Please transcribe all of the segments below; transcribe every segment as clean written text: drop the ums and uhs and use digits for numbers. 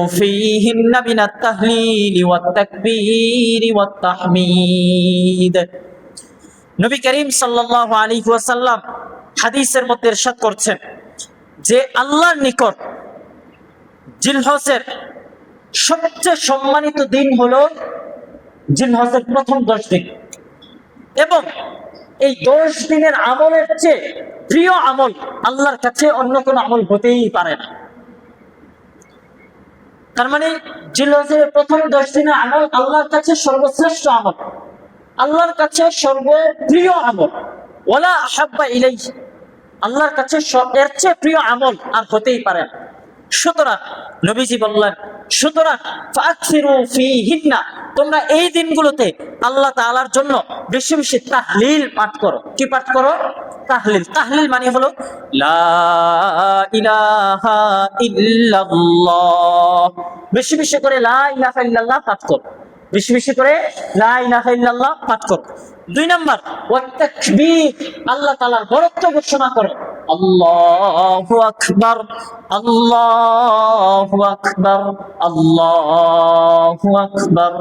فيهن من التهليل والتكبير والتحميد নবী করিম সাল্লাল্লাহু আলাইহি ওয়াসাল্লাম হাদিসের মধ্যে ইরশাদ করছেন যে আল্লাহর নিকট জিলহজের সবচেয়ে সম্মানিত দিন হলো জিলহজের প্রথম 10 দিন, এবং এই 10 দিনের আমলের চেয়ে প্রিয় আমল আল্লাহর কাছে অন্য কোনো আমল হতেই পারে না। তার মানে জিলহজের প্রথম 10 দিনের আমল আল্লাহর কাছে সর্বশ্রেষ্ঠ আমল, আল্লাহর কাছে সর্বপ্রিয় আমল। ওয়ালা আহাব্বা ইলাইহি, আল্লাহর কাছে এর চেয়ে প্রিয় আমল আর হতেই পারে না। সুতরাং নবীজি বললেন, সুতরাং ফাকসিরু ফীহিন্না, তোমরা এই দিনগুলোতে আল্লাহ তাআলার জন্য বেশি বেশি তাহলিল পাঠ করো। কি পাঠ করো? তাহলিল। তাহলিল মানে হলো লা ইলাহা ইল্লাল্লাহ, বেশি বেশি করে লা ইলাহা ইল্লাল্লাহ পাঠ করো, বেশি বেশি করে লা ইলাহা ইল্লাল্লাহ পাঠ করো। 2 নাম্বার ওয়াত তাকবীর, আল্লাহ তাআলার বরত্ব ঘোষণা করো। আল্লাহু আকবার, আল্লাহু আকবার, আল্লাহু আকবার।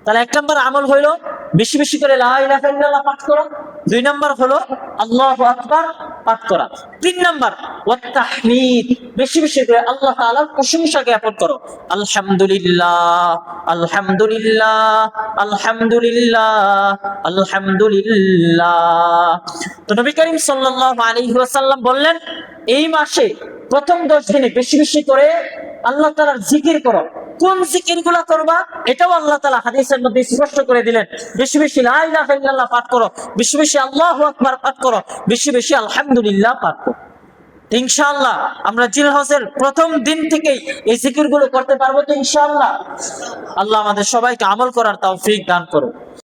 তাহলে 1 নাম্বার আমল হইলো বেশি বেশি করে লা ইলাহা ইল্লাল্লাহ পাঠ করা। 2 নাম্বার হলো আল্লাহু আকবার পাঠ করা। 3 নাম্বার ওয়াত তাহমিদ, বেশি বেশি করে আল্লাহ তাআলার প্রশংসা জ্ঞাপন করো। আলহামদুলিল্লাহ, আলহামদুলিল্লাহ, আলহামদুলিল্লাহ, আলহামদুলিল্লাহ। তো নবী করিম সাল্লাল্লাহু আলাইহি ওয়াসাল্লাম বললেন, এই মাসে প্রথম 10 দিনে বেশি বেশি করে আল্লাহ তাআলার জিকির করো। কোন জিকির গুলা করবা এটাও আল্লাহ তাআলা হাদিসের মধ্যে স্পষ্ট করে দিলেন। বেশি বেশি লা ইলাহা ইল্লাল্লাহ পাঠ করো, বেশি বেশি আল্লাহু আকবার পাঠ করো, বেশি বেশি আলহামদুলিল্লাহ পাঠ করো। ইনশাআল্লাহ আমরা জিলহজের প্রথম দিন থেকেই এই জিকির গুলো করতে পারবো তো ইনশাআল্লাহ। আল্লাহ আমাদের সবাইকে আমল করার তৌফিক দান করুন।